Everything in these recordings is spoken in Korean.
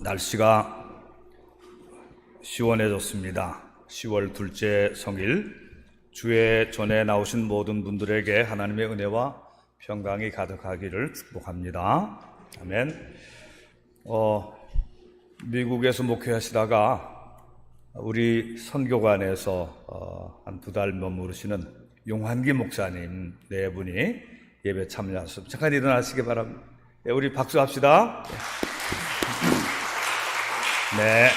날씨가 시원해졌습니다. 10월 둘째 성일, 주의 전에 나오신 모든 분들에게 하나님의 은혜와 평강이 가득하기를 축복합니다. 아멘. 미국에서 목회하시다가 우리 선교관에서 한 2달 머무르시는 용환기 목사님 네 분이 예배 참여하셨습니다. 잠깐 일어나시기 바랍니다. 네, 우리 박수합시다. 네.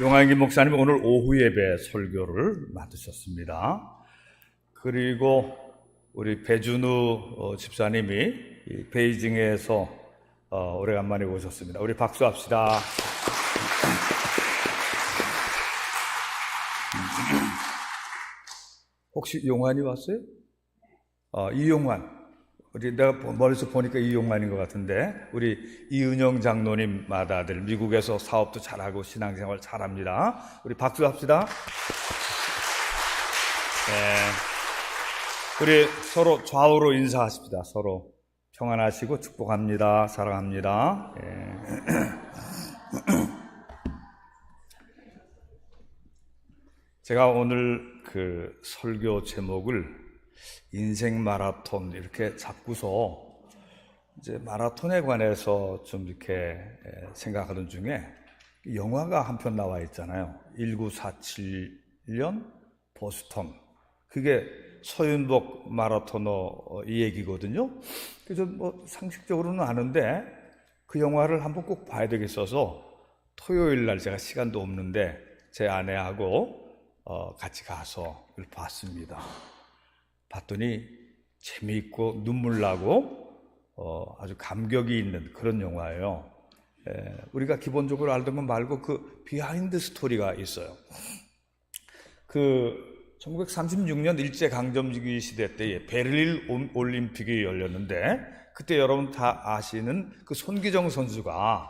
용환기 목사님 오늘 오후 예배 설교를 맡으셨습니다. 그리고 우리 배준우 집사님이 베이징에서 오래간만에 오셨습니다. 우리 박수합시다. 혹시 용환이 왔어요? 이용환. 우리 내가 멀리서 보니까 이용환인 것 같은데, 우리 이은영 장로님 맏아들, 미국에서 사업도 잘하고 신앙생활 잘합니다. 우리 박수합시다. 네. 우리 서로 좌우로 인사하십시다. 서로 평안하시고 축복합니다. 사랑합니다. 네. 제가 오늘 그 설교 제목을 인생 마라톤 이렇게 잡고서 이제 마라톤에 관해서 좀 이렇게 생각하던 중에 영화가 한 편 나와 있잖아요. 1947년 보스턴. 그게 서윤복 마라토너 이 얘기거든요. 그래서 뭐 상식적으로는 아는데 그 영화를 한번 꼭 봐야 되겠어서 토요일 날 제가 시간도 없는데 제 아내하고 같이 가서 봤습니다. 봤더니 재미있고 눈물 나고 아주 감격이 있는 그런 영화예요. 우리가 기본적으로 알던 것 말고 그 비하인드 스토리가 있어요. 그 1936년 일제강점기 시대 때에 베를린 올림픽이 열렸는데, 그때 여러분 다 아시는 그 손기정 선수가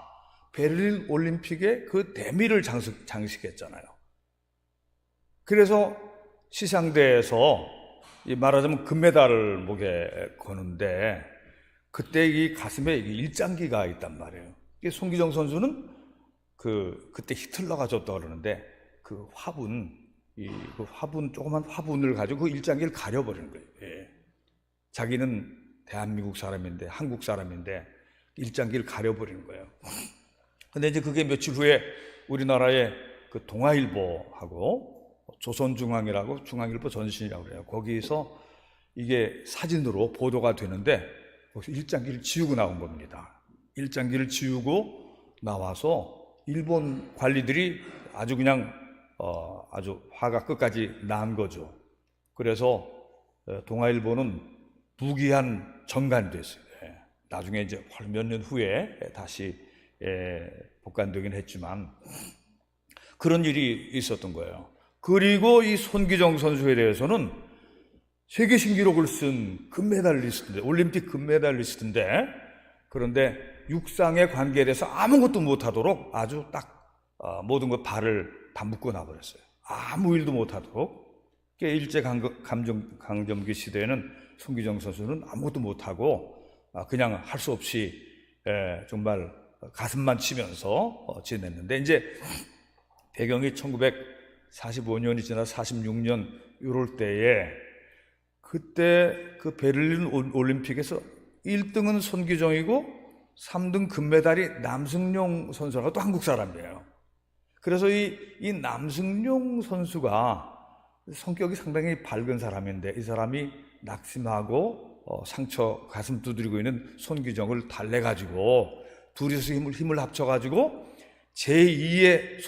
베를린 올림픽에 그 대미를 장식했잖아요. 그래서 시상대에서 말하자면 금메달을 목에 거는데, 그때 이 가슴에 일장기가 있단 말이에요. 손기정 선수는 그때 히틀러가 줬다고 그러는데, 그 화분, 조그만 화분을 가지고 그 일장기를 가려버리는 거예요. 예. 자기는 대한민국 사람인데, 한국 사람인데, 일장기를 가려버리는 거예요. 근데 이제 그게 며칠 후에 우리나라의 그 동아일보하고 조선중앙이라고, 중앙일보 전신이라고 그래요. 거기서 이게 사진으로 보도가 되는데, 거기서 일장기를 지우고 나온 겁니다. 일장기를 지우고 나와서 일본 관리들이 아주 그냥 아주 화가 끝까지 난 거죠. 그래서 동아일보는 부귀한 정관됐어요. 나중에 이제 몇 년 후에 다시 복관되긴 했지만 그런 일이 있었던 거예요. 그리고 이 손기정 선수에 대해서는 세계 신기록을 쓴 금메달리스트인데, 올림픽 금메달리스트인데, 그런데 육상의 관계에 대해서 아무것도 못하도록 아주 딱 모든 것 발을 다 묶어 놔버렸어요. 아무 일도 못하도록. 일제강점기 시대에는 손기정 선수는 아무것도 못하고 그냥 할 수 없이 정말 가슴만 치면서 지냈는데, 이제 배경이 1945년이 지나 46년 이럴 때에, 그때 그 베를린 올림픽에서 1등은 손기정이고 3등 금메달이 남승용 선수라고 또 한국 사람이에요. 그래서 이 남승용 선수가 성격이 상당히 밝은 사람인데, 이 사람이 낙심하고 상처 가슴 두드리고 있는 손기정을 달래가지고 둘이서 힘을 합쳐가지고 제2의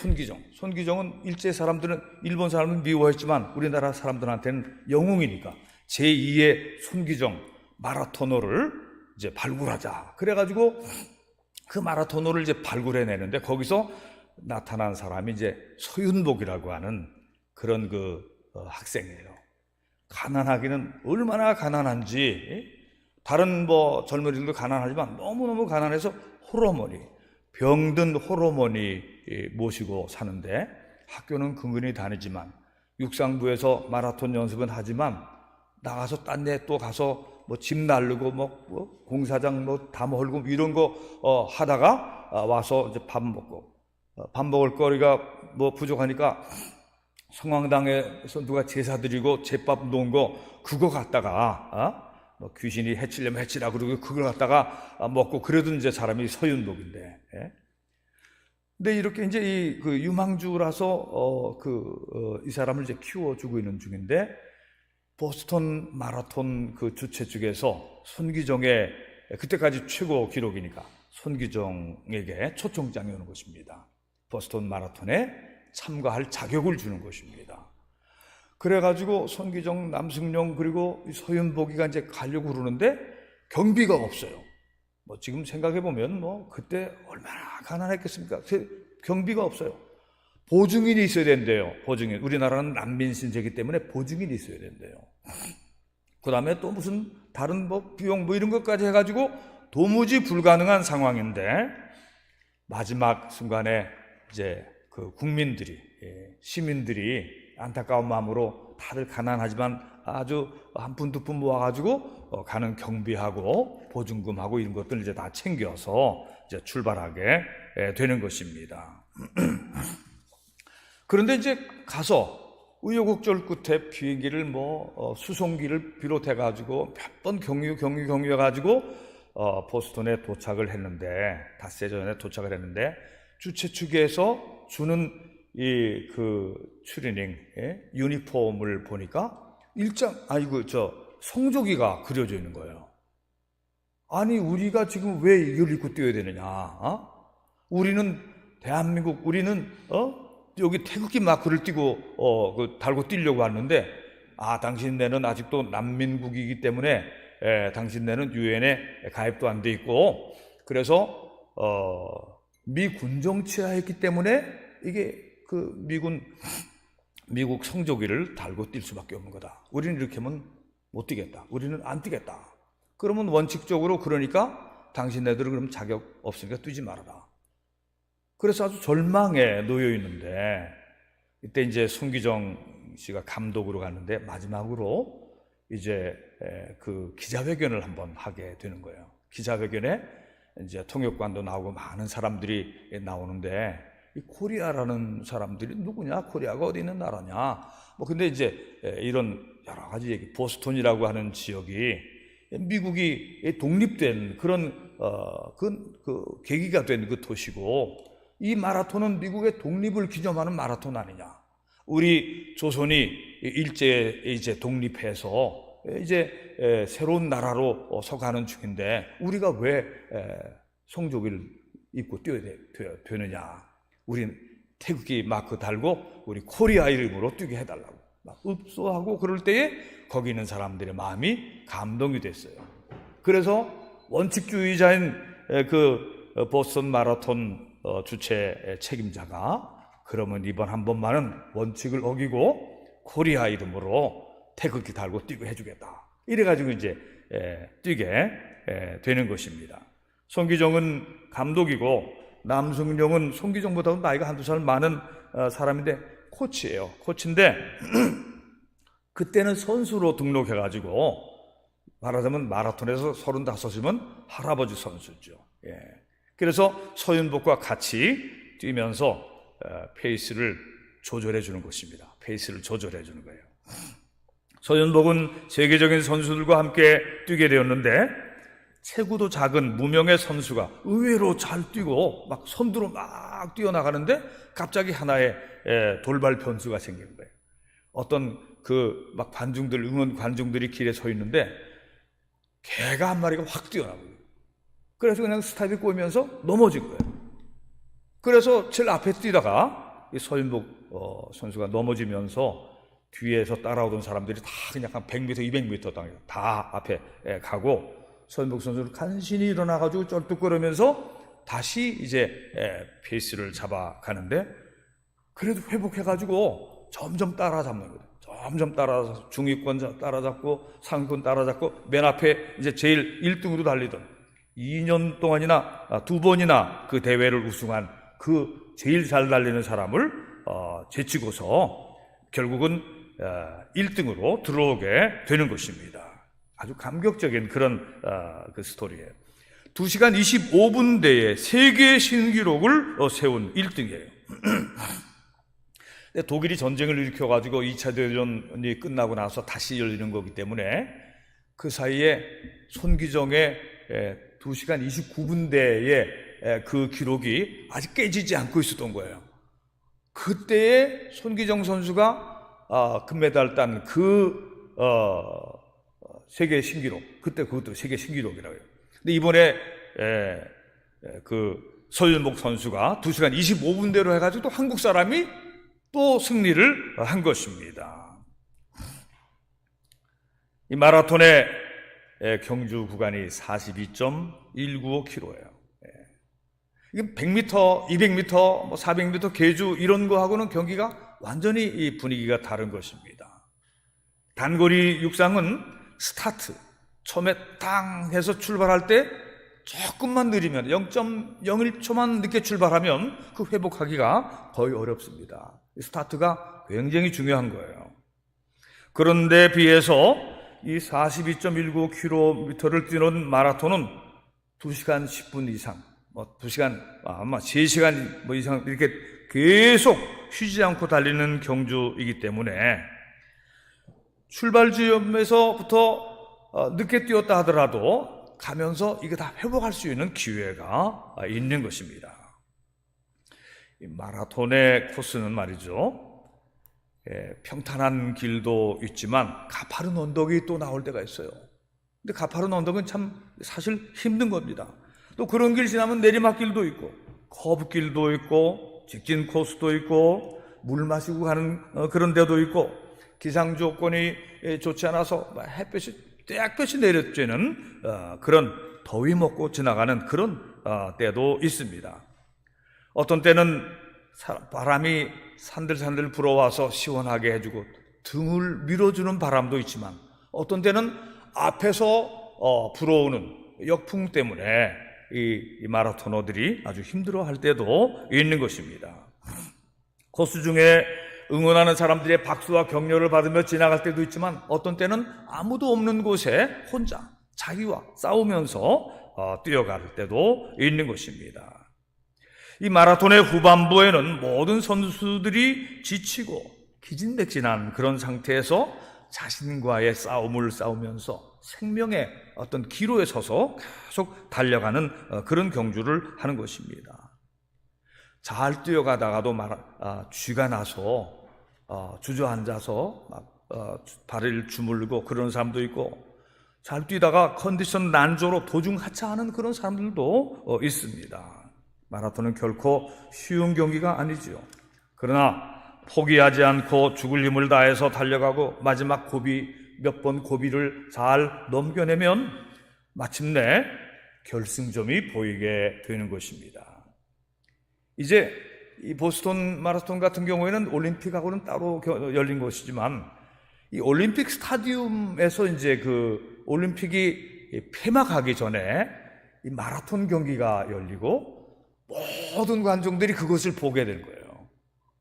손기정은 일제 사람들은, 일본 사람은 미워했지만 우리나라 사람들한테는 영웅이니까 제2의 손기정 마라토너를 이제 발굴하자. 그래가지고 그 마라토너를 이제 발굴해내는데, 거기서 나타난 사람이 이제 서윤복이라고 하는 그런 학생이에요. 가난하기는 얼마나 가난한지, 다른 젊은이들도 가난하지만 너무너무 가난해서 병든 홀어머니 모시고 사는데, 학교는 근근히 다니지만 육상부에서 마라톤 연습은 하지만 나가서 딴 데 또 가서 뭐 집 날르고 뭐 공사장 뭐 다 mol고 이런 거 하다가 와서 이제 밥 먹고 밥 먹을 거리가 뭐 부족하니까 성황당에서 누가 제사 드리고 제밥 놓은 거 그거 갖다가 뭐 귀신이 해치려면 해치라 그러고 그걸 갖다가 먹고 그래도 이제 사람이 서윤복인데. 예? 근데 이렇게 이제 이 그 유망주라서 이 사람을 이제 키워주고 있는 중인데 보스턴 마라톤 그 주최 측에서 손기정의 그때까지 최고 기록이니까 손기정에게 초청장이 오는 것입니다. 보스턴 마라톤에 참가할 자격을 주는 것입니다. 그래가지고 손기정, 남승용 그리고 서윤복이가 이제 가려고 그러는데 경비가 없어요. 뭐 지금 생각해 보면 뭐 그때 얼마나 가난했겠습니까? 경비가 없어요. 보증인이 있어야 된대요. 보증인. 우리나라는 난민 신세기 때문에 보증인이 있어야 된대요. 그 다음에 또 무슨 다른 뭐 비용 뭐 이런 것까지 해가지고 도무지 불가능한 상황인데 마지막 순간에 이제 그 국민들이 시민들이 안타까운 마음으로 다들 가난하지만 아주 한 푼 두 푼 모아가지고 가는 경비하고 보증금하고 이런 것들 이제 다 챙겨서 이제 출발하게 되는 것입니다. 그런데 이제 가서 우여곡절 끝에 비행기를 뭐 수송기를 비롯해가지고 몇 번 경유해가지고 보스턴에 도착을 했는데 닷새 전에 도착을 했는데 주최 측에서 주는 이 그 추리닝 유니폼을 보니까 성조기가 그려져 있는 거예요. 아니 우리가 지금 왜 이걸 입고 뛰어야 되느냐? 우리는 대한민국 우리는 여기 태극기 마크를 띄고 달고 뛰려고 왔는데 당신네는 아직도 난민국이기 때문에 당신네는 유엔에 가입도 안 돼 있고 그래서 미 군정 치하했기 때문에 이게 그 미국 성조기를 달고 뛸 수밖에 없는 거다. 우리는 이렇게 하면 못 뛰겠다. 우리는 안 뛰겠다. 그러면 원칙적으로 그러니까 당신네들은 그럼 자격 없으니까 뛰지 말아라. 그래서 아주 절망에 놓여 있는데 이때 이제 손기정 씨가 감독으로 갔는데 마지막으로 이제 그 기자회견을 한번 하게 되는 거예요. 기자회견에 이제 통역관도 나오고 많은 사람들이 나오는데 이 코리아라는 사람들이 누구냐? 코리아가 어디 있는 나라냐? 뭐 근데 이제 이런 여러 가지 얘기, 보스턴이라고 하는 지역이 미국이 독립된 그런 그 계기가 된 그 도시고 이 마라톤은 미국의 독립을 기념하는 마라톤 아니냐? 우리 조선이 일제 이제 독립해서 이제 새로운 나라로 서가는 중인데 우리가 왜 성조기를 입고 뛰어야 되느냐? 우린 태극기 마크 달고 우리 코리아 이름으로 뛰게 해달라고 막 읍소하고 그럴 때에 거기 있는 사람들의 마음이 감동이 됐어요. 그래서 원칙주의자인 그 보스턴 마라톤 주최 책임자가 그러면 이번 한 번만은 원칙을 어기고 코리아 이름으로 태극기 달고 뛰게 해주겠다. 이래가지고 이제 뛰게 되는 것입니다. 손기정은 감독이고 남승용은 손기정보다는 나이가 한두 살 많은 사람인데 코치예요. 코치인데 그때는 선수로 등록해가지고 말하자면 마라톤에서 35이면 할아버지 선수죠. 그래서 서윤복과 같이 뛰면서 페이스를 조절해 주는 것입니다. 페이스를 조절해 주는 거예요. 서윤복은 세계적인 선수들과 함께 뛰게 되었는데 체구도 작은 무명의 선수가 의외로 잘 뛰고 막 선두로 막 뛰어나가는데 갑자기 하나의 돌발 변수가 생기는 거예요. 어떤 그 막 응원 관중들이 길에 서 있는데 개가 한 마리가 확 뛰어나고요. 그래서 그냥 스탑이 꼬이면서 넘어진 거예요. 그래서 제일 앞에 뛰다가 이 서윤복 선수가 넘어지면서 뒤에서 따라오던 사람들이 다 그냥 한 100m, 200m 다 앞에 가고 서윤복 선수는 간신히 일어나가지고 쩔뚝거리면서 다시 이제 페이스를 잡아가는데 그래도 회복해가지고 점점 따라잡는 거예요. 점점 따라서 중위권 따라잡고 상위권 따라잡고 맨 앞에 이제 제일 1등으로 달리던 2년 동안이나 2번이나 그 대회를 우승한 그 제일 잘 달리는 사람을 제치고서 결국은 1등으로 들어오게 되는 것입니다. 아주 감격적인 그런 그 스토리예요. 2시간 25분대에 세계 신기록을 세운 1등이에요. 독일이 전쟁을 일으켜가지고 2차 대전이 끝나고 나서 다시 열리는 거기 때문에 그 사이에 손기정의 2시간 29분대의 그 기록이 아직 깨지지 않고 있었던 거예요. 그때에 손기정 선수가 금메달 딴 세계 신기록, 그때 그것도 세계 신기록이라고 해요. 근데 이번에 그 서윤복 선수가 2시간 25분대로 해가지고 또 한국 사람이 또 승리를 한 것입니다. 이 마라톤의 경주 구간이 42.195km예요. 이게 100m, 200m, 400m 계주 이런 거하고는 경기가 완전히 이 분위기가 다른 것입니다. 단거리 육상은 스타트, 처음에 땅 해서 출발할 때 조금만 느리면 0.01초만 늦게 출발하면 그 회복하기가 거의 어렵습니다. 스타트가 굉장히 중요한 거예요. 그런데 비해서 이 42.19km를 뛰는 마라톤은 2시간 10분 이상, 2시간, 아마 3시간 이상 이렇게 계속 쉬지 않고 달리는 경주이기 때문에 출발 지점에서부터 늦게 뛰었다 하더라도 가면서 이게 다 회복할 수 있는 기회가 있는 것입니다. 이 마라톤의 코스는 말이죠. 평탄한 길도 있지만 가파른 언덕이 또 나올 때가 있어요. 근데 가파른 언덕은 참 사실 힘든 겁니다. 또 그런 길 지나면 내리막길도 있고 커브길도 있고 직진 코스도 있고 물 마시고 가는 그런 데도 있고 기상 조건이 좋지 않아서 떼약볕이 내려쬐는 그런 더위 먹고 지나가는 그런 때도 있습니다. 어떤 때는 바람이 산들산들 불어와서 시원하게 해주고 등을 밀어주는 바람도 있지만 어떤 때는 앞에서 불어오는 역풍 때문에 이 마라토너들이 아주 힘들어할 때도 있는 것입니다. 코스 중에 응원하는 사람들의 박수와 격려를 받으며 지나갈 때도 있지만 어떤 때는 아무도 없는 곳에 혼자 자기와 싸우면서 뛰어갈 때도 있는 것입니다. 이 마라톤의 후반부에는 모든 선수들이 지치고 기진맥진한 그런 상태에서 자신과의 싸움을 싸우면서 생명의 어떤 기로에 서서 계속 달려가는 그런 경주를 하는 것입니다. 잘 뛰어가다가도 쥐가 나서 주저앉아서 발을 주물르고 그런 사람도 있고 잘 뛰다가 컨디션 난조로 도중 하차하는 그런 사람들도 있습니다. 마라톤은 결코 쉬운 경기가 아니지요. 그러나 포기하지 않고 죽을 힘을 다해서 달려가고 마지막 몇 번 고비를 잘 넘겨내면 마침내 결승점이 보이게 되는 것입니다. 이제 이 보스턴 마라톤 같은 경우에는 올림픽하고는 따로 열린 것이지만 이 올림픽 스타디움에서 이제 그 올림픽이 폐막하기 전에 이 마라톤 경기가 열리고 모든 관중들이 그것을 보게 된 거예요.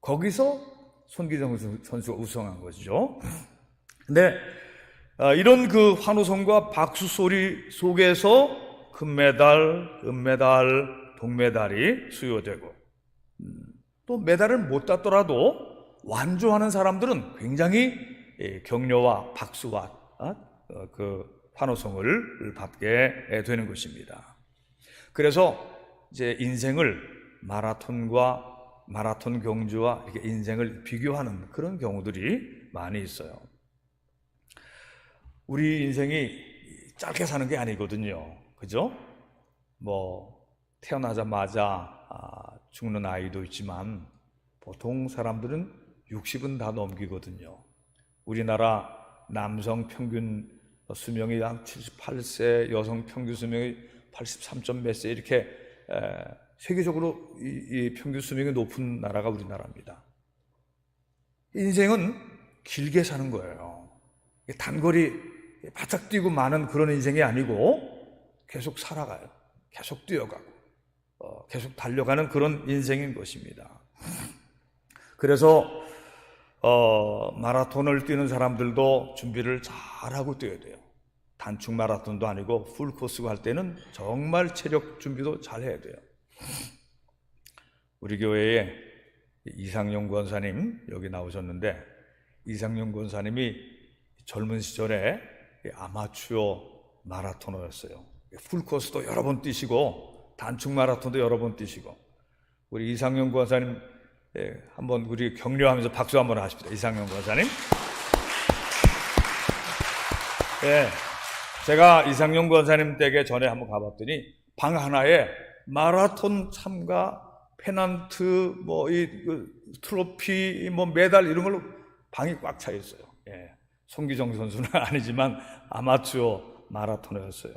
거기서 손기정 선수가 우승한 것이죠. 근데 이런 그 환호성과 박수 소리 속에서 금메달, 은메달, 동메달이 수여되고 또 메달을 못 땄더라도 완주하는 사람들은 굉장히 격려와 박수와 그 환호성을 받게 되는 것입니다. 그래서 이제 인생을 마라톤 경주와 이렇게 인생을 비교하는 그런 경우들이 많이 있어요. 우리 인생이 짧게 사는 게 아니거든요. 그죠? 태어나자마자 죽는 아이도 있지만 보통 사람들은 60은 다 넘기거든요. 우리나라 남성 평균 수명이 약 78세, 여성 평균 수명이 83점 몇 세 이렇게 세계적으로 이 평균 수명이 높은 나라가 우리나라입니다. 인생은 길게 사는 거예요. 단거리 바짝 뛰고 마는 그런 인생이 아니고 계속 살아가요. 계속 뛰어가고 계속 달려가는 그런 인생인 것입니다. 그래서 마라톤을 뛰는 사람들도 준비를 잘하고 뛰어야 돼요. 단축 마라톤도 아니고 풀코스고 할 때는 정말 체력 준비도 잘 해야 돼요. 우리 교회에 이상용 권사님 여기 나오셨는데, 이상용 권사님이 젊은 시절에 아마추어 마라토너였어요. 풀코스도 여러 번 뛰시고 단축 마라톤도 여러 번 뛰시고. 우리 이상용 권사님 한번 우리 격려하면서 박수 한번 하십시다. 이상용 권사님. 제가 이상용 권사님 댁에 전에 한번 가봤더니 방 하나에 마라톤 참가 페넌트 트로피 메달 이런 걸로 방이 꽉 차 있어요. 송기정 선수는 아니지만 아마추어 마라토너였어요.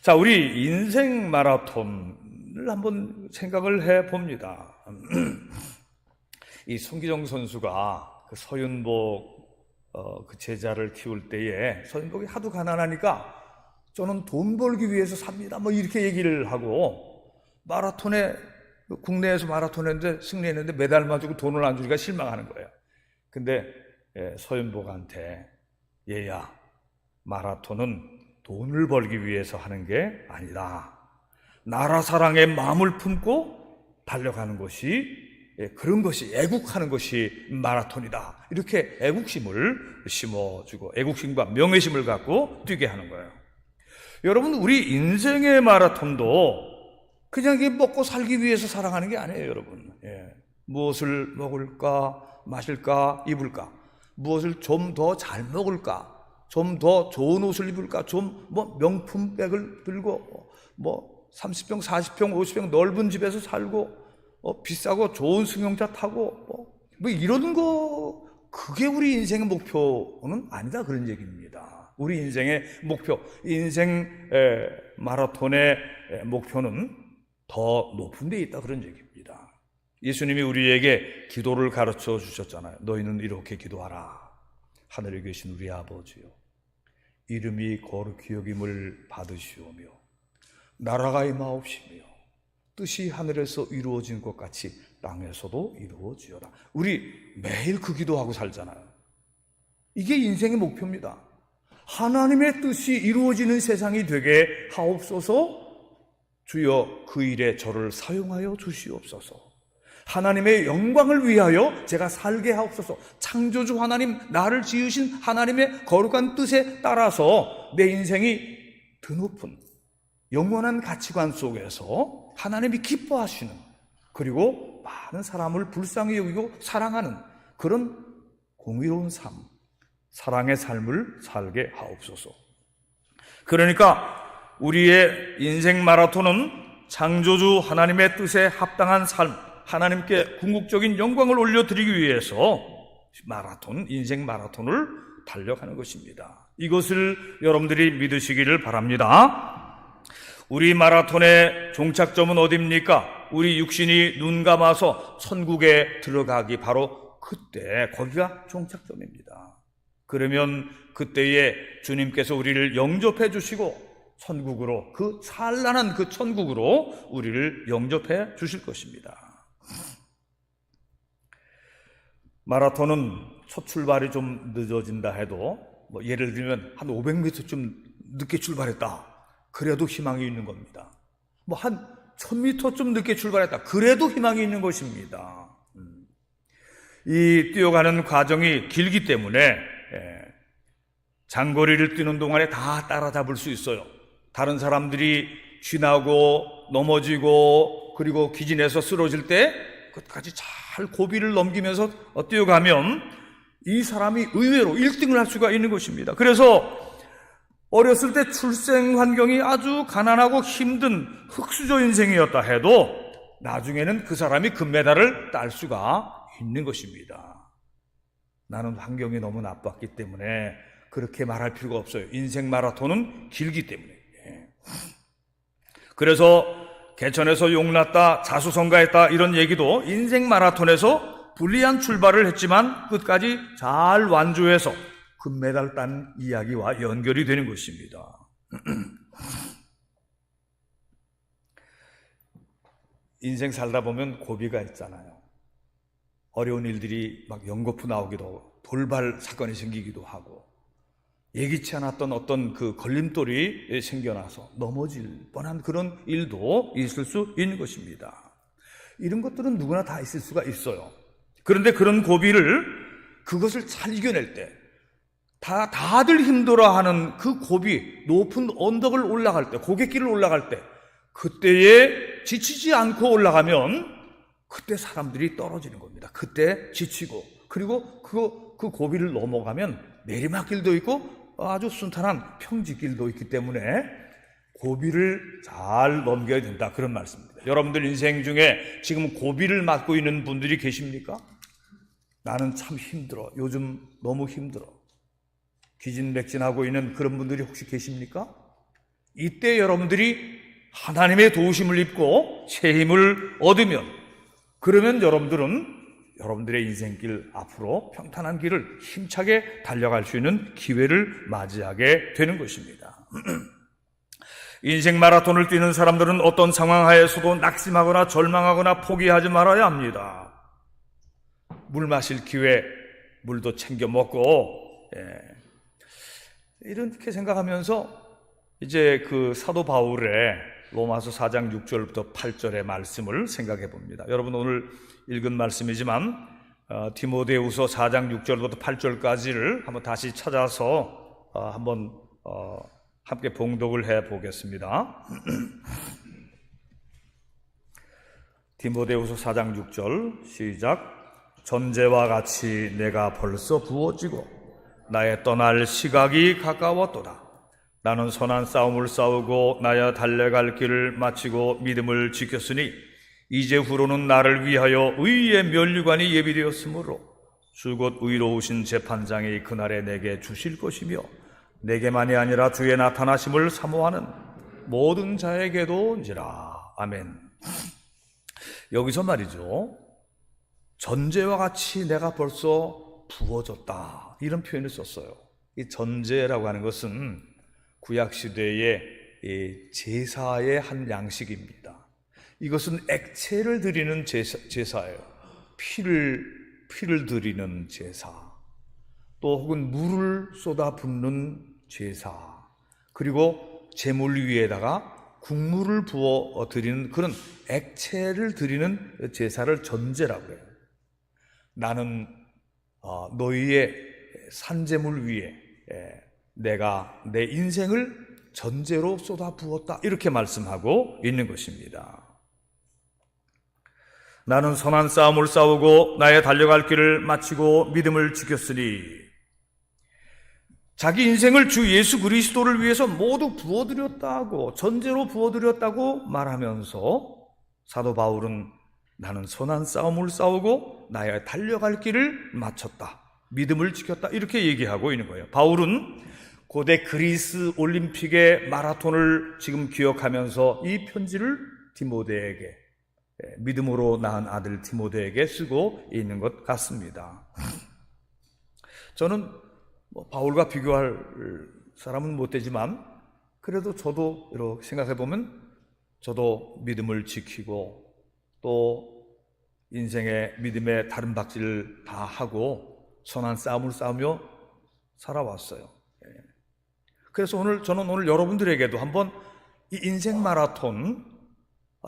자, 우리 인생 마라톤을 한번 생각을 해 봅니다. 이 송기정 선수가 그 서윤복 그 제자를 키울 때에 서윤복이 하도 가난하니까 저는 돈 벌기 위해서 삽니다. 이렇게 얘기를 하고 마라톤에 국내에서 마라톤 했는데 승리했는데 메달만 주고 돈을 안 주니까 실망하는 거예요. 근데 서윤복한테 얘야, 마라톤은 돈을 벌기 위해서 하는 게 아니다. 나라 사랑의 마음을 품고 달려가는 것이, 그런 것이 애국하는 것이 마라톤이다. 이렇게 애국심을 심어주고 애국심과 명예심을 갖고 뛰게 하는 거예요. 여러분, 우리 인생의 마라톤도 그냥 먹고 살기 위해서 살아가는 게 아니에요, 여러분. 무엇을 먹을까, 마실까, 입을까, 무엇을 좀 더 잘 먹을까, 좀 더 좋은 옷을 입을까, 좀 명품 백을 들고 30평, 40평, 50평 넓은 집에서 살고 비싸고 좋은 승용차 타고 이런 거, 그게 우리 인생의 목표는 아니다, 그런 얘기입니다. 우리 인생의 목표, 인생 마라톤의 목표는 더 높은 데 있다, 그런 얘기입니다. 예수님이 우리에게 기도를 가르쳐 주셨잖아요. 너희는 이렇게 기도하라. 하늘에 계신 우리 아버지요, 이름이 거룩히 여김을 받으시오며 나라가 임하옵시며 뜻이 하늘에서 이루어진 것 같이 땅에서도 이루어지어라. 우리 매일 그 기도하고 살잖아요. 이게 인생의 목표입니다. 하나님의 뜻이 이루어지는 세상이 되게 하옵소서. 주여 그 일에 저를 사용하여 주시옵소서. 하나님의 영광을 위하여 제가 살게 하옵소서. 창조주 하나님, 나를 지으신 하나님의 거룩한 뜻에 따라서 내 인생이 더 높은 영원한 가치관 속에서 하나님이 기뻐하시는, 그리고 많은 사람을 불쌍히 여기고 사랑하는 그런 공의로운 삶, 사랑의 삶을 살게 하옵소서. 그러니까 우리의 인생 마라톤은 창조주 하나님의 뜻에 합당한 삶, 하나님께 궁극적인 영광을 올려드리기 위해서 인생 마라톤을 달려가는 것입니다. 이것을 여러분들이 믿으시기를 바랍니다. 우리 마라톤의 종착점은 어디입니까? 우리 육신이 눈 감아서 천국에 들어가기 바로 그때, 거기가 종착점입니다. 그러면 그때에 주님께서 우리를 영접해 주시고 천국으로, 그 찬란한 그 천국으로 우리를 영접해 주실 것입니다. 마라톤은 첫 출발이 좀 늦어진다 해도 예를 들면 한 500m쯤 늦게 출발했다, 그래도 희망이 있는 겁니다. 한 1000m쯤 늦게 출발했다, 그래도 희망이 있는 것입니다. 이 뛰어가는 과정이 길기 때문에 장거리를 뛰는 동안에 다 따라잡을 수 있어요. 다른 사람들이 쥐나고 넘어지고 그리고 기진해서 쓰러질 때 끝까지 잘 고비를 넘기면서 뛰어가면 이 사람이 의외로 1등을 할 수가 있는 것입니다. 그래서 어렸을 때 출생 환경이 아주 가난하고 힘든 흙수저 인생이었다 해도 나중에는 그 사람이 금메달을 딸 수가 있는 것입니다. 나는 환경이 너무 나빴기 때문에 그렇게 말할 필요가 없어요. 인생 마라톤은 길기 때문에. 그래서 개천에서 용났다, 자수성가했다, 이런 얘기도 인생 마라톤에서 불리한 출발을 했지만 끝까지 잘 완주해서 금메달 딴 이야기와 연결이 되는 것입니다. 인생 살다 보면 고비가 있잖아요. 어려운 일들이 막 연거푸 나오기도 하고 돌발 사건이 생기기도 하고 예기치 않았던 어떤 그 걸림돌이 생겨나서 넘어질 뻔한 그런 일도 있을 수 있는 것입니다. 이런 것들은 누구나 다 있을 수가 있어요. 그런데 그런 고비를, 그것을 잘 이겨낼 때, 다들 힘들어하는 그 고비, 높은 언덕을 올라갈 때, 고갯길을 올라갈 때, 그때에 지치지 않고 올라가면 그때 사람들이 떨어지는 겁니다. 그때 지치고, 그리고 그 고비를 넘어가면 내리막길도 있고 아주 순탄한 평지길도 있기 때문에 고비를 잘 넘겨야 된다, 그런 말씀입니다. 여러분들 인생 중에 지금 고비를 맞고 있는 분들이 계십니까? 나는 참 힘들어, 요즘 너무 힘들어, 기진맥진하고 있는 그런 분들이 혹시 계십니까? 이때 여러분들이 하나님의 도우심을 입고 새 힘을 얻으면, 그러면 여러분들은 여러분들의 인생길 앞으로 평탄한 길을 힘차게 달려갈 수 있는 기회를 맞이하게 되는 것입니다. 인생 마라톤을 뛰는 사람들은 어떤 상황 하에서도 낙심하거나 절망하거나 포기하지 말아야 합니다. 물 마실 기회, 물도 챙겨 먹고, 이렇게 생각하면서 이제 그 사도 바울의 로마서 4장 6절부터 8절의 말씀을 생각해 봅니다. 여러분 오늘 읽은 말씀이지만 디모데후서 4장 6절부터 8절까지를 한번 다시 찾아서 한번 함께 봉독을 해 보겠습니다. 디모데후서 4장 6절 시작. 전제와 같이 내가 벌써 부어지고 나의 떠날 시각이 가까웠도다. 나는 선한 싸움을 싸우고 나의 달려갈 길을 마치고 믿음을 지켰으니 이제 후로는 나를 위하여 의의 면류관이 예비되었으므로 주 곧 의로우신 재판장이 그날에 내게 주실 것이며 내게만이 아니라 주의 나타나심을 사모하는 모든 자에게도니라. 아멘. 여기서 말이죠, 전제와 같이 내가 벌써 부어졌다, 이런 표현을 썼어요. 이 전제라고 하는 것은 구약시대의 제사의 한 양식입니다. 이것은 액체를 드리는 제사예요. 피를 드리는 제사, 또 혹은 물을 쏟아 붓는 제사, 그리고 제물 위에다가 국물을 부어 드리는 그런 액체를 드리는 제사를 전제라고 해요. 나는 너희의 산제물 위에 내가 내 인생을 전제로 쏟아 부었다, 이렇게 말씀하고 있는 것입니다. 나는 선한 싸움을 싸우고 나의 달려갈 길을 마치고 믿음을 지켰으니, 자기 인생을 주 예수 그리스도를 위해서 모두 부어드렸다고, 전제로 부어드렸다고 말하면서 사도 바울은 나는 선한 싸움을 싸우고 나의 달려갈 길을 마쳤다, 믿음을 지켰다, 이렇게 얘기하고 있는 거예요. 바울은 고대 그리스 올림픽의 마라톤을 지금 기억하면서 이 편지를 디모데에게, 믿음으로 낳은 아들 디모데에게 쓰고 있는 것 같습니다. 저는 바울과 비교할 사람은 못 되지만 그래도 저도 이렇게 생각해 보면 저도 믿음을 지키고 또 인생의 믿음의 다른 박질을 다 하고 선한 싸움을 싸우며 살아왔어요. 그래서 저는 오늘 여러분들에게도 한번 이 인생 마라톤,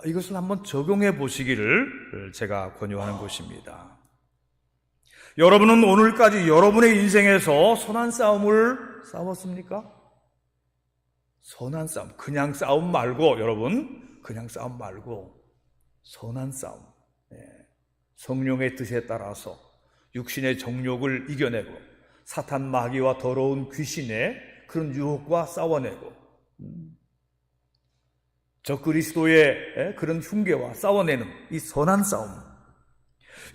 이것을 한번 적용해 보시기를 제가 권유하는 것입니다. 여러분은 오늘까지 여러분의 인생에서 선한 싸움을 싸웠습니까? 선한 싸움, 그냥 싸움 말고, 여러분, 그냥 싸움 말고 선한 싸움, 성령의 뜻에 따라서 육신의 정욕을 이겨내고 사탄 마귀와 더러운 귀신의 그런 유혹과 싸워내고 적그리스도의 그런 흉계와 싸워내는 이 선한 싸움,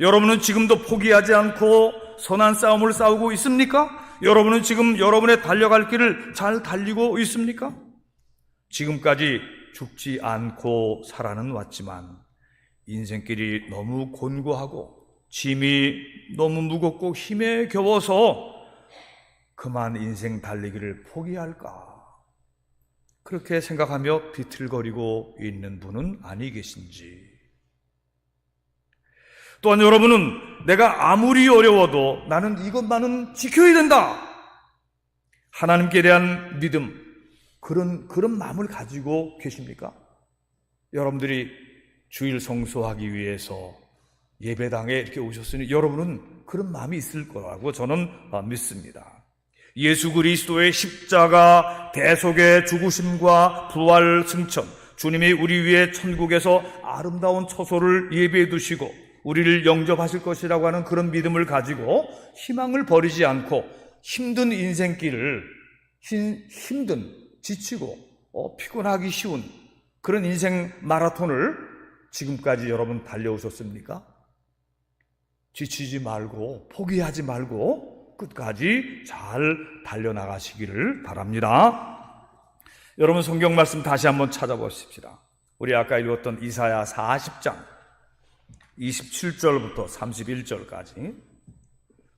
여러분은 지금도 포기하지 않고 선한 싸움을 싸우고 있습니까? 여러분은 지금 여러분의 달려갈 길을 잘 달리고 있습니까? 지금까지 죽지 않고 살아는 왔지만 인생길이 너무 곤고하고 짐이 너무 무겁고 힘에 겨워서 그만 인생 달리기를 포기할까, 그렇게 생각하며 비틀거리고 있는 분은 아니 계신지. 또한 여러분은 내가 아무리 어려워도 나는 이것만은 지켜야 된다, 하나님께 대한 믿음, 그런 마음을 가지고 계십니까? 여러분들이 주일 성수하기 위해서 예배당에 이렇게 오셨으니 여러분은 그런 마음이 있을 거라고 저는 믿습니다. 예수 그리스도의 십자가 대속의 죽으심과 부활 승천, 주님이 우리 위해 천국에서 아름다운 처소를 예비해 두시고 우리를 영접하실 것이라고 하는 그런 믿음을 가지고 희망을 버리지 않고 힘든 인생길을 힘든, 지치고 피곤하기 쉬운 그런 인생 마라톤을 지금까지 여러분 달려오셨습니까? 지치지 말고 포기하지 말고 끝까지 잘 달려나가시기를 바랍니다. 여러분 성경 말씀 다시 한번 찾아보십시다. 우리 아까 읽었던 이사야 40장 27절부터 31절까지,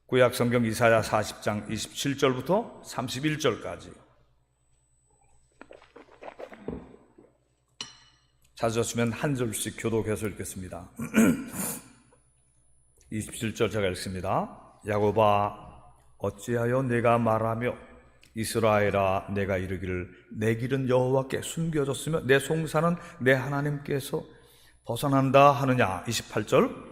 구약 성경 이사야 40장 27절부터 31절까지 찾으셨으면 한 절씩 교독해서 읽겠습니다. 27절 제가 읽습니다. 야곱아 어찌하여 내가 말하며 이스라엘아 내가 이르기를 내 길은 여호와께 숨겨졌으며 내 송사는 내 하나님께서 벗어난다 하느냐. 28절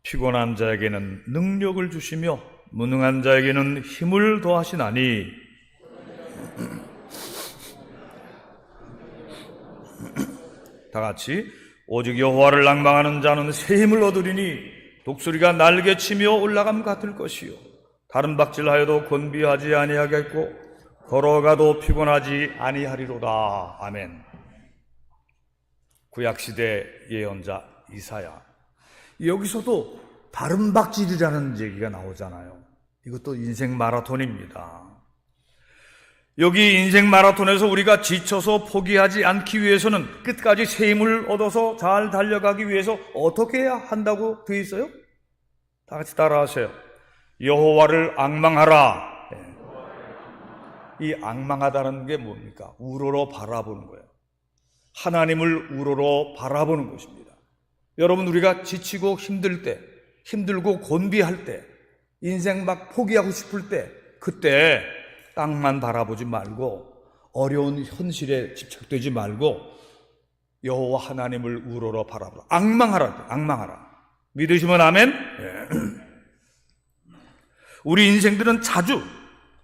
피곤한 자에게는 능력을 주시며 무능한 자에게는 힘을 더하시나니 다같이 오직 여호와를 낭망하는 자는 새 힘을 얻으리니 독수리가 날개치며 올라감 같을 것이요 다른 박질하여도 곤비하지 아니하겠고 걸어가도 피곤하지 아니하리로다. 아멘. 구약시대 예언자 이사야, 여기서도 다른 박질이라는 얘기가 나오잖아요. 이것도 인생 마라톤입니다. 여기 인생 마라톤에서 우리가 지쳐서 포기하지 않기 위해서는 끝까지 새 힘을 얻어서 잘 달려가기 위해서 어떻게 해야 한다고 되어 있어요? 다 같이 따라하세요. 여호와를 앙망하라. 이 앙망하다는 게 뭡니까? 우러러 바라보는 거예요. 하나님을 우러러 바라보는 것입니다. 여러분, 우리가 지치고 힘들 때, 힘들고 곤비할 때, 인생 막 포기하고 싶을 때, 그때 땅만 바라보지 말고 어려운 현실에 집착되지 말고 여호와 하나님을 우러러 바라보라. 앙망하라. 믿으시면 아멘. 우리 인생들은 자주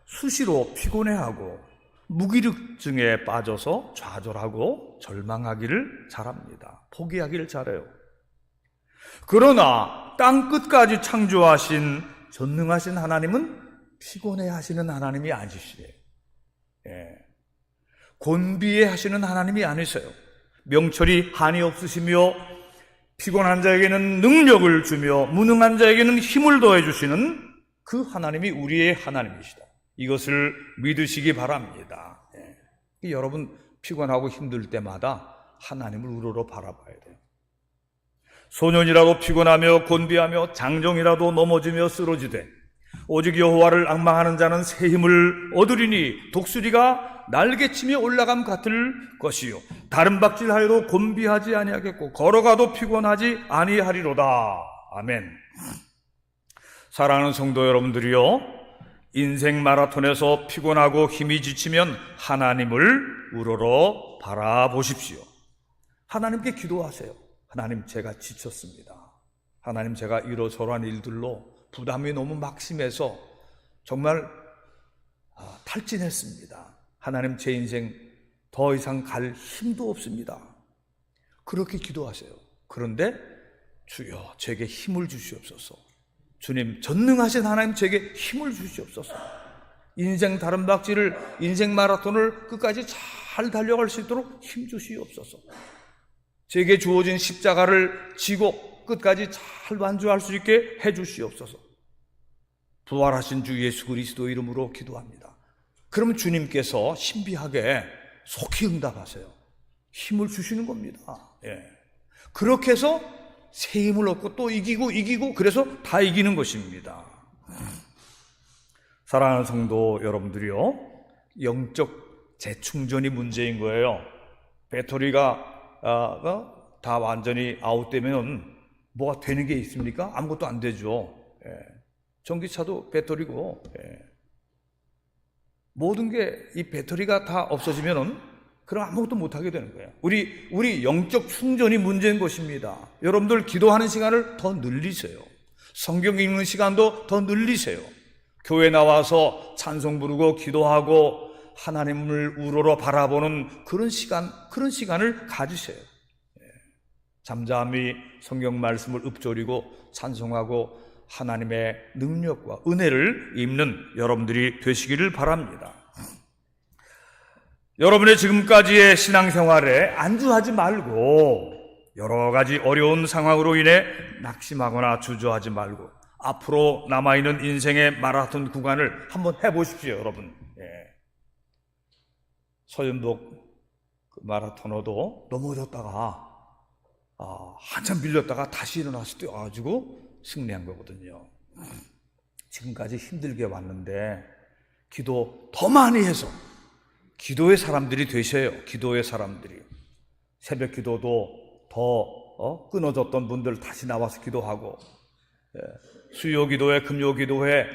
수시로 피곤해하고 무기력증에 빠져서 좌절하고 절망하기를 잘합니다. 포기하기를 잘해요. 그러나 땅 끝까지 창조하신 전능하신 하나님은 피곤해 하시는 하나님이 아니시래요. 곤비해 하시는 하나님이 아니세요. 명철이 한이 없으시며 피곤한 자에게는 능력을 주며 무능한 자에게는 힘을 더해 주시는 그 하나님이 우리의 하나님이시다. 이것을 믿으시기 바랍니다. 여러분 피곤하고 힘들 때마다 하나님을 우러러 바라봐야 돼요. 소년이라도 피곤하며 곤비하며 장정이라도 넘어지며 쓰러지되 오직 여호와를 앙망하는 자는 새 힘을 얻으리니 독수리가 날개치며 올라감 같을 것이요 다른 박질하여도 곤비하지 아니하겠고 걸어가도 피곤하지 아니하리로다. 아멘. 사랑하는 성도 여러분들이요, 인생 마라톤에서 피곤하고 힘이 지치면 하나님을 우러러 바라보십시오. 하나님께 기도하세요. 하나님, 제가 지쳤습니다. 하나님, 제가 이러저러한 일들로 부담이 너무 막심해서 정말 탈진했습니다. 하나님, 제 인생 더 이상 갈 힘도 없습니다. 그렇게 기도하세요. 그런데 주여 제게 힘을 주시옵소서. 주님, 전능하신 하나님, 제게 힘을 주시옵소서. 인생 다른박질을, 인생 마라톤을 끝까지 잘 달려갈 수 있도록 힘 주시옵소서. 제게 주어진 십자가를 지고 끝까지 잘 완주할 수 있게 해 주시옵소서. 부활하신 주 예수 그리스도 이름으로 기도합니다. 그러면 주님께서 신비하게 속히 응답하세요. 힘을 주시는 겁니다. 그렇게 해서 새 힘을 얻고 또 이기고 그래서 다 이기는 것입니다. 사랑하는 성도 여러분들이요, 영적 재충전이 문제인 거예요. 배터리가 다 완전히 아웃되면 뭐가 되는 게 있습니까? 아무것도 안 되죠. 전기차도 배터리고, 모든 게 이 배터리가 다 없어지면은 그럼 아무것도 못하게 되는 거예요. 우리 영적 충전이 문제인 것입니다. 여러분들 기도하는 시간을 더 늘리세요. 성경 읽는 시간도 더 늘리세요. 교회 나와서 찬송 부르고 기도하고 하나님을 우러러 바라보는 그런 시간을 가지세요. 잠잠히 성경 말씀을 읊조리고 찬송하고 하나님의 능력과 은혜를 입는 여러분들이 되시기를 바랍니다. 여러분의 지금까지의 신앙생활에 안주하지 말고 여러 가지 어려운 상황으로 인해 낙심하거나 주저하지 말고 앞으로 남아있는 인생의 마라톤 구간을 한번 해보십시오, 여러분. 서윤복 마라토너도 넘어졌다가 한참 밀렸다가 다시 일어나서 뛰어가지고 승리한 거거든요. 지금까지 힘들게 왔는데 기도 더 많이 해서 기도의 사람들이 되셔요. 기도의 사람들이. 새벽 기도도 더 끊어졌던 분들 다시 나와서 기도하고, 수요 기도회, 금요 기도회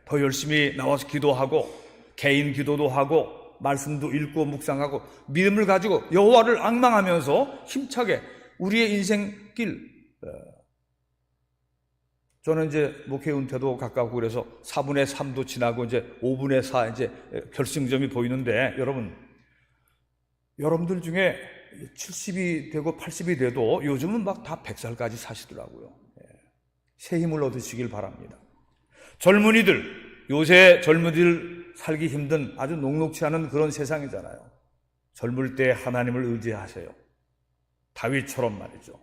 더 열심히 나와서 기도하고, 개인 기도도 하고, 말씀도 읽고 묵상하고, 믿음을 가지고 여호와를 앙망하면서 힘차게 우리의 인생길, 저는 이제 목회 은퇴도 가까우고 그래서 4분의 3도 지나고 이제 5분의 4 이제 결승점이 보이는데, 여러분들 중에 70이 되고 80이 돼도 요즘은 막 다 100살까지 사시더라고요. 새 힘을 얻으시길 바랍니다. 젊은이들, 요새 젊은이들 살기 힘든 아주 녹록치 않은 그런 세상이잖아요. 젊을 때 하나님을 의지하세요. 다윗처럼 말이죠.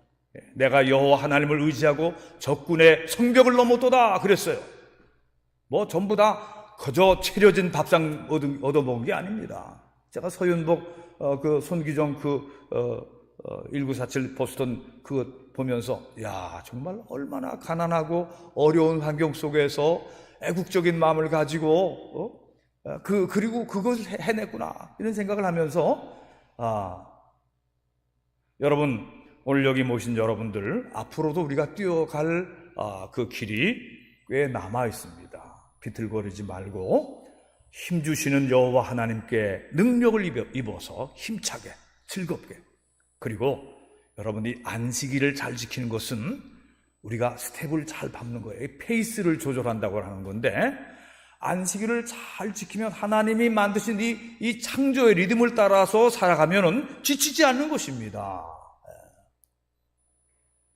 내가 여호와 하나님을 의지하고 적군의 성벽을 넘었도다 그랬어요. 뭐 전부 다 그저 차려진 밥상 얻어먹은 게 아닙니다. 제가 서윤복 그 손기정 1947 보스턴 그거 보면서 야, 정말 얼마나 가난하고 어려운 환경 속에서 애국적인 마음을 가지고 그리고 그것을 해냈구나 이런 생각을 하면서 여러분, 오늘 여기 모신 여러분들 앞으로도 우리가 뛰어갈 그 길이 꽤 남아 있습니다. 비틀거리지 말고 힘주시는 여호와 하나님께 능력을 입어서 힘차게 즐겁게, 그리고 여러분이 안식일을 잘 지키는 것은 우리가 스텝을 잘 밟는 거예요. 페이스를 조절한다고 하는 건데, 안식일을 잘 지키면 하나님이 만드신 이 창조의 리듬을 따라서 살아가면은 지치지 않는 것입니다.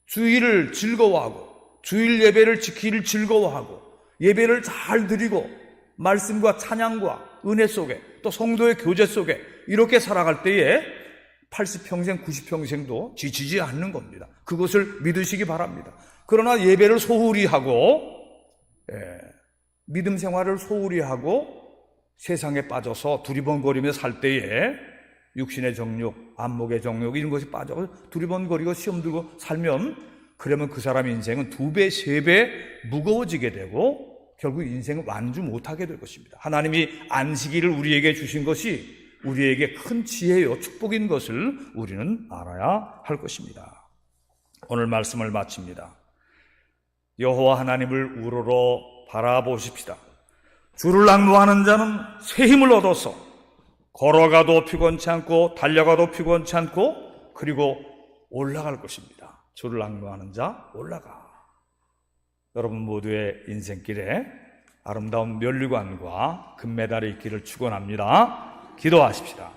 주일을 즐거워하고 주일 예배를 지키기를 즐거워하고 예배를 잘 드리고 말씀과 찬양과 은혜 속에 또 성도의 교제 속에 이렇게 살아갈 때에 80평생 90평생도 지치지 않는 겁니다. 그것을 믿으시기 바랍니다. 그러나 예배를 소홀히 하고 믿음 생활을 소홀히 하고 세상에 빠져서 두리번거리며 살 때에 육신의 정욕, 안목의 정욕 이런 것이 빠져 두리번거리고 시험 들고 살면, 그러면 그 사람의 인생은 2배, 3배 무거워지게 되고 결국 인생을 완주 못하게 될 것입니다. 하나님이 안식일을 우리에게 주신 것이 우리에게 큰 지혜요 축복인 것을 우리는 알아야 할 것입니다. 오늘 말씀을 마칩니다. 여호와 하나님을 우러러 바라보십시다. 주를 앙노하는 자는 새 힘을 얻어서 걸어가도 피곤치 않고 달려가도 피곤치 않고 그리고 올라갈 것입니다. 주를 앙노하는 자 올라가. 여러분 모두의 인생길에 아름다운 면류관과 금메달이 있기를 축원합니다. 기도하십시다.